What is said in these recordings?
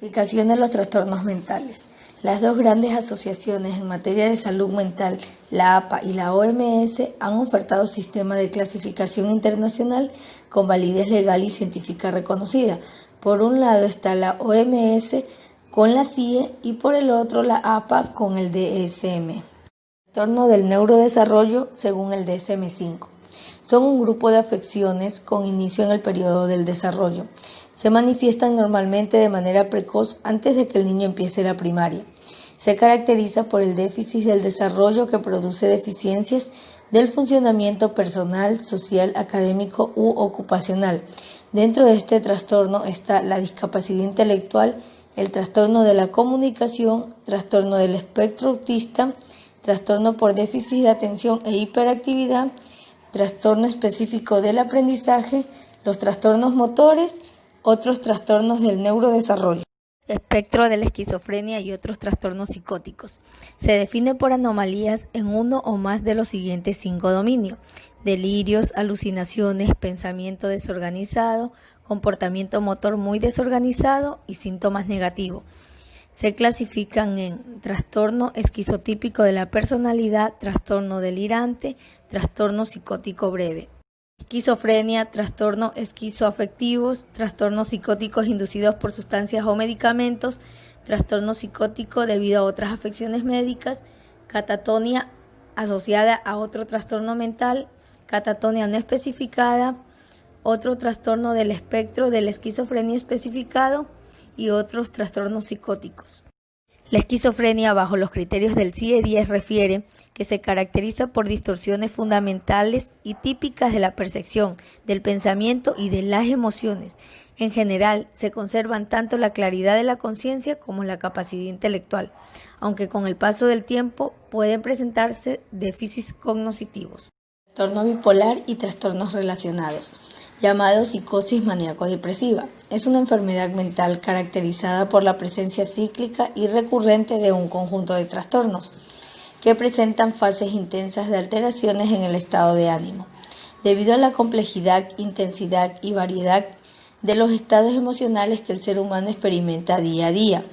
Clasificación de los trastornos mentales. Las dos grandes asociaciones en materia de salud mental, la APA y la OMS, han ofertado sistemas de clasificación internacional con validez legal y científica reconocida. Por un lado está la OMS con la CIE y por el otro la APA con el DSM. Trastorno del neurodesarrollo según el DSM-5. Son un grupo de afecciones con inicio en el periodo del desarrollo. Se manifiestan normalmente de manera precoz antes de que el niño empiece la primaria. Se caracteriza por el déficit del desarrollo que produce deficiencias del funcionamiento personal, social, académico u ocupacional. Dentro de este trastorno está la discapacidad intelectual, el trastorno de la comunicación, trastorno del espectro autista, trastorno por déficit de atención e hiperactividad, trastorno específico del aprendizaje, los trastornos motores, otros trastornos del neurodesarrollo. Espectro de la esquizofrenia y otros trastornos psicóticos. Se define por anomalías en uno o más de los siguientes 5 dominios: delirios, alucinaciones, pensamiento desorganizado, comportamiento motor muy desorganizado y síntomas negativos. Se clasifican en trastorno esquizotípico de la personalidad, trastorno delirante, trastorno psicótico breve. Esquizofrenia, trastornos esquizoafectivos, trastornos psicóticos inducidos por sustancias o medicamentos, trastorno psicótico debido a otras afecciones médicas, catatonia asociada a otro trastorno mental, catatonia no especificada, otro trastorno del espectro de la esquizofrenia especificado y otros trastornos psicóticos. La esquizofrenia, bajo los criterios del CIE-10, refiere que se caracteriza por distorsiones fundamentales y típicas de la percepción, del pensamiento y de las emociones. En general, se conservan tanto la claridad de la conciencia como la capacidad intelectual, aunque con el paso del tiempo pueden presentarse déficits cognitivos. Trastorno bipolar y trastornos relacionados, llamado psicosis maníaco-depresiva. Es una enfermedad mental caracterizada por la presencia cíclica y recurrente de un conjunto de trastornos que presentan fases intensas de alteraciones en el estado de ánimo. Debido a la complejidad, intensidad y variedad de los estados emocionales que el ser humano experimenta día a día,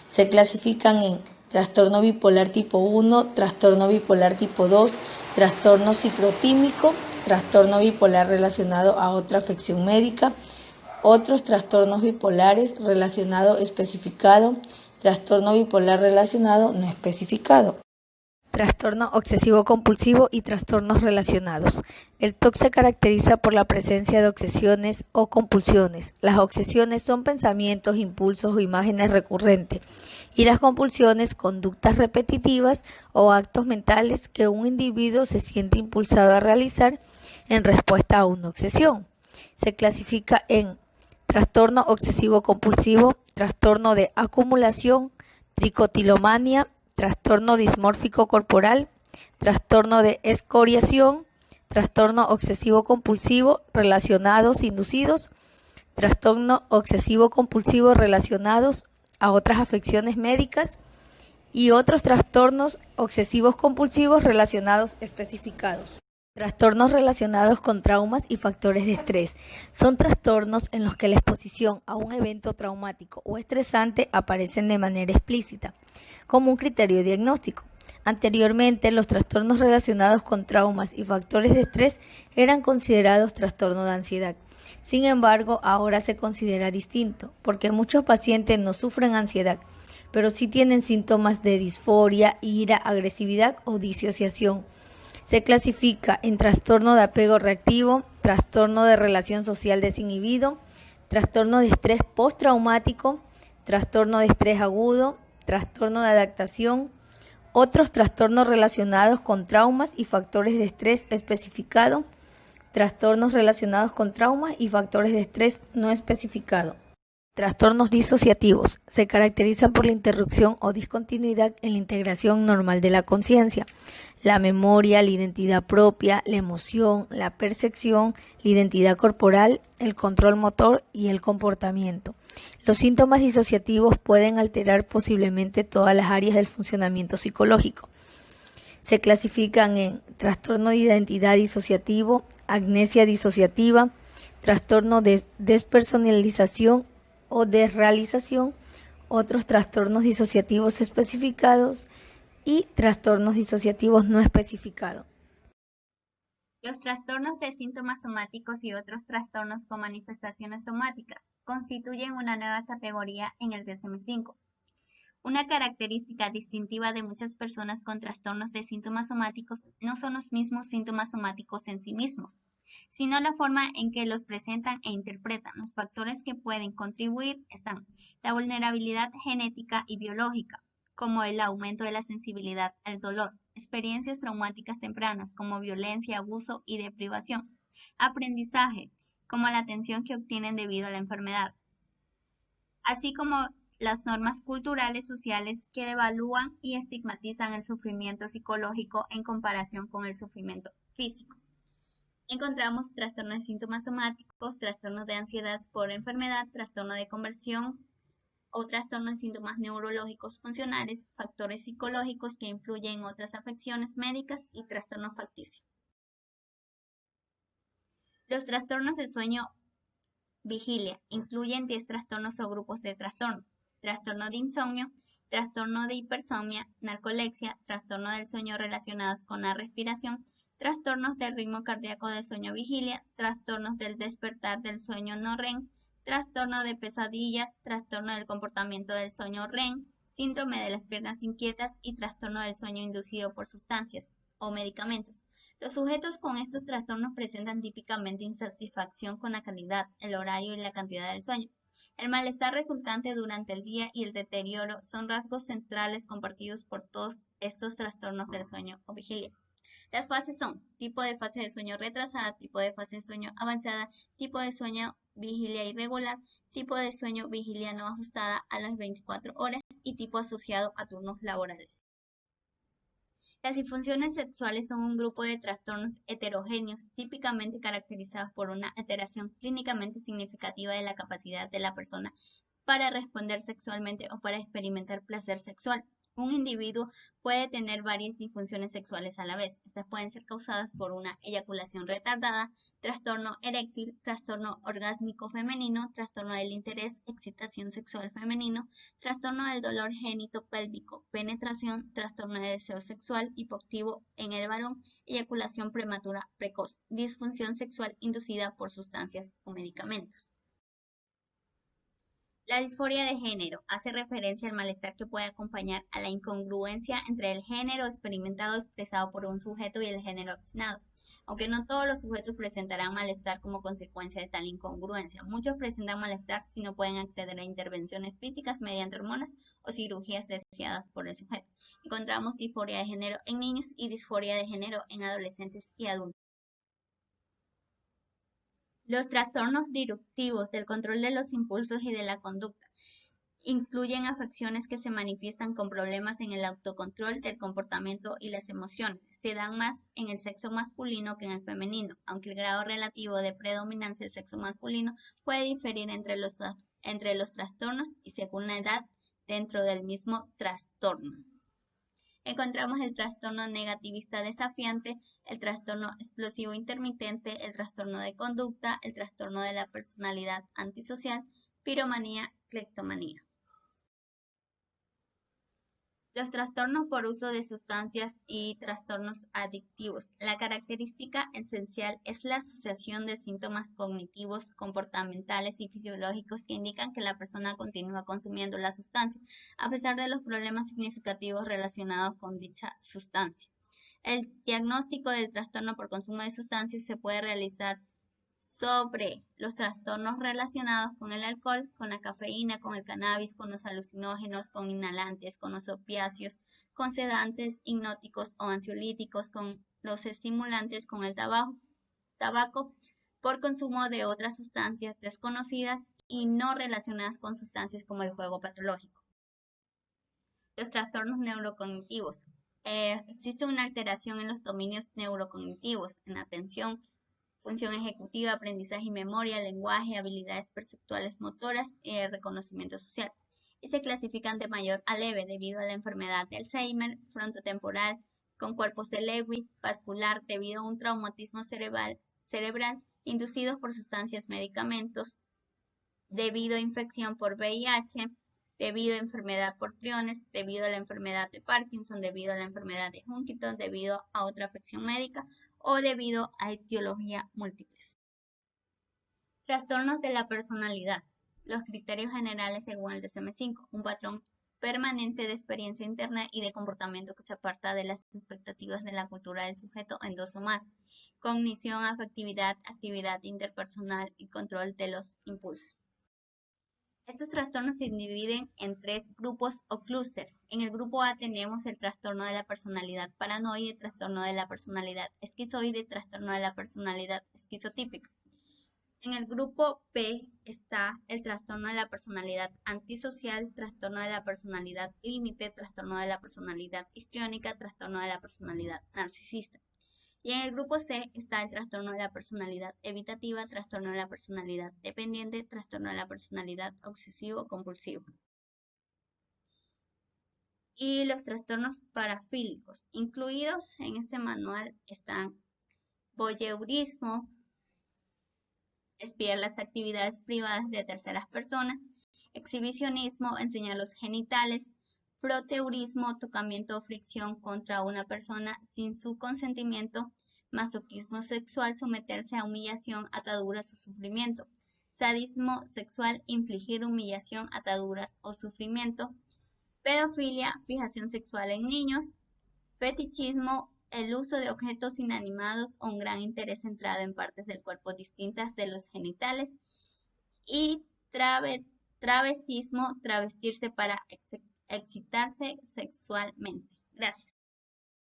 se clasifican en trastorno bipolar tipo 1, trastorno bipolar tipo 2, trastorno ciclotímico, trastorno bipolar relacionado a otra afección médica, otros trastornos bipolares relacionado especificado, trastorno bipolar relacionado no especificado. Trastorno obsesivo compulsivo y trastornos relacionados. El TOC se caracteriza por la presencia de obsesiones o compulsiones. Las obsesiones son pensamientos, impulsos o imágenes recurrentes, y las compulsiones, conductas repetitivas o actos mentales que un individuo se siente impulsado a realizar en respuesta a una obsesión. Se clasifica en trastorno obsesivo compulsivo, trastorno de acumulación, tricotilomania, trastorno dismórfico corporal, trastorno de escoriación, trastorno obsesivo compulsivo relacionados inducidos, trastorno obsesivo compulsivo relacionados a otras afecciones médicas y otros trastornos obsesivos compulsivos relacionados especificados. Trastornos relacionados con traumas y factores de estrés. Son trastornos en los que la exposición a un evento traumático o estresante aparecen de manera explícita, como un criterio diagnóstico. Anteriormente, los trastornos relacionados con traumas y factores de estrés eran considerados trastorno de ansiedad. Sin embargo, ahora se considera distinto, porque muchos pacientes no sufren ansiedad, pero sí tienen síntomas de disforia, ira, agresividad o disociación. Se clasifica en trastorno de apego reactivo, trastorno de relación social desinhibido, trastorno de estrés postraumático, trastorno de estrés agudo, trastorno de adaptación, otros trastornos relacionados con traumas y factores de estrés especificado, trastornos relacionados con traumas y factores de estrés no especificado. Trastornos disociativos. Se caracterizan por la interrupción o discontinuidad en la integración normal de la conciencia, la memoria, la identidad propia, la emoción, la percepción, la identidad corporal, el control motor y el comportamiento. Los síntomas disociativos pueden alterar posiblemente todas las áreas del funcionamiento psicológico. Se clasifican en trastorno de identidad disociativo, amnesia disociativa, trastorno de despersonalización o desrealización, otros trastornos disociativos especificados y trastornos disociativos no especificados. Los trastornos de síntomas somáticos y otros trastornos con manifestaciones somáticas constituyen una nueva categoría en el DSM-5. Una característica distintiva de muchas personas con trastornos de síntomas somáticos no son los mismos síntomas somáticos en sí mismos, sino la forma en que los presentan e interpretan. Los factores que pueden contribuir están la vulnerabilidad genética y biológica, como el aumento de la sensibilidad al dolor, experiencias traumáticas tempranas como violencia, abuso y deprivación, aprendizaje, como la atención que obtienen debido a la enfermedad, así como las normas culturales sociales que devalúan y estigmatizan el sufrimiento psicológico en comparación con el sufrimiento físico. Encontramos trastornos de síntomas somáticos, trastornos de ansiedad por enfermedad, trastorno de conversión o trastornos de síntomas neurológicos funcionales, factores psicológicos que influyen en otras afecciones médicas y trastornos facticios. Los trastornos del sueño vigilia incluyen 10 trastornos o grupos de trastornos: trastorno de insomnio, trastorno de hipersomnia, narcolepsia, trastorno del sueño relacionados con la respiración, trastornos del ritmo cardíaco del sueño vigilia, trastornos del despertar del sueño no REM, trastorno de pesadillas, trastorno del comportamiento del sueño REM, síndrome de las piernas inquietas y trastorno del sueño inducido por sustancias o medicamentos. Los sujetos con estos trastornos presentan típicamente insatisfacción con la calidad, el horario y la cantidad del sueño. El malestar resultante durante el día y el deterioro son rasgos centrales compartidos por todos estos trastornos del sueño o vigilia. Las fases son tipo de fase de sueño retrasada, tipo de fase de sueño avanzada, tipo de sueño vigilia irregular, tipo de sueño vigilia no ajustada a las 24 horas y tipo asociado a turnos laborales. Las disfunciones sexuales son un grupo de trastornos heterogéneos típicamente caracterizados por una alteración clínicamente significativa de la capacidad de la persona para responder sexualmente o para experimentar placer sexual. Un individuo puede tener varias disfunciones sexuales a la vez. Estas pueden ser causadas por una eyaculación retardada, trastorno eréctil, trastorno orgásmico femenino, trastorno del interés, excitación sexual femenino, trastorno del dolor génito-pélvico, penetración, trastorno de deseo sexual hipoactivo en el varón, eyaculación prematura precoz, disfunción sexual inducida por sustancias o medicamentos. La disforia de género hace referencia al malestar que puede acompañar a la incongruencia entre el género experimentado expresado por un sujeto y el género asignado. Aunque no todos los sujetos presentarán malestar como consecuencia de tal incongruencia, muchos presentan malestar si no pueden acceder a intervenciones físicas mediante hormonas o cirugías deseadas por el sujeto. Encontramos disforia de género en niños y disforia de género en adolescentes y adultos. Los trastornos disruptivos del control de los impulsos y de la conducta incluyen afecciones que se manifiestan con problemas en el autocontrol del comportamiento y las emociones. Se dan más en el sexo masculino que en el femenino, aunque el grado relativo de predominancia del sexo masculino puede diferir entre los trastornos y según la edad dentro del mismo trastorno. Encontramos el trastorno negativista desafiante, el trastorno explosivo intermitente, el trastorno de conducta, el trastorno de la personalidad antisocial, piromanía, cleptomanía. Los trastornos por uso de sustancias y trastornos adictivos. La característica esencial es la asociación de síntomas cognitivos, comportamentales y fisiológicos que indican que la persona continúa consumiendo la sustancia, a pesar de los problemas significativos relacionados con dicha sustancia. El diagnóstico del trastorno por consumo de sustancias se puede realizar sobre los trastornos relacionados con el alcohol, con la cafeína, con el cannabis, con los alucinógenos, con inhalantes, con los opiáceos, con sedantes, hipnóticos o ansiolíticos, con los estimulantes, con el tabaco, por consumo de otras sustancias desconocidas y no relacionadas con sustancias como el juego patológico. Los trastornos neurocognitivos. Existe una alteración en los dominios neurocognitivos, en atención, función ejecutiva, aprendizaje y memoria, lenguaje, habilidades perceptuales motoras y reconocimiento social. Y se clasifican de mayor a leve debido a la enfermedad de Alzheimer, frontotemporal, con cuerpos de Lewy, vascular debido a un traumatismo cerebral inducidos por sustancias medicamentos, debido a infección por VIH, debido a enfermedad por priones, debido a la enfermedad de Parkinson, debido a la enfermedad de Huntington, debido a otra afección médica o debido a etiología múltiples. Trastornos de la personalidad. Los criterios generales según el DSM-5, un patrón permanente de experiencia interna y de comportamiento que se aparta de las expectativas de la cultura del sujeto en dos o más. Cognición, afectividad, actividad interpersonal y control de los impulsos. Estos trastornos se dividen en tres grupos o clústeres. En el grupo A tenemos el trastorno de la personalidad paranoide, trastorno de la personalidad esquizoide, trastorno de la personalidad esquizotípica. En el grupo B está el trastorno de la personalidad antisocial, trastorno de la personalidad límite, trastorno de la personalidad histriónica, trastorno de la personalidad narcisista. Y en el grupo C está el trastorno de la personalidad evitativa, trastorno de la personalidad dependiente, trastorno de la personalidad obsesivo-compulsivo. Y los trastornos parafílicos. Incluidos en este manual están voyeurismo, espiar las actividades privadas de terceras personas, exhibicionismo, enseñar los genitales, proteurismo, tocamiento o fricción contra una persona sin su consentimiento, masoquismo sexual, someterse a humillación, ataduras o sufrimiento, sadismo sexual, infligir humillación, ataduras o sufrimiento, pedofilia, fijación sexual en niños, fetichismo, el uso de objetos inanimados o un gran interés centrado en partes del cuerpo distintas de los genitales, y travestismo, travestirse para excitarse sexualmente. Gracias.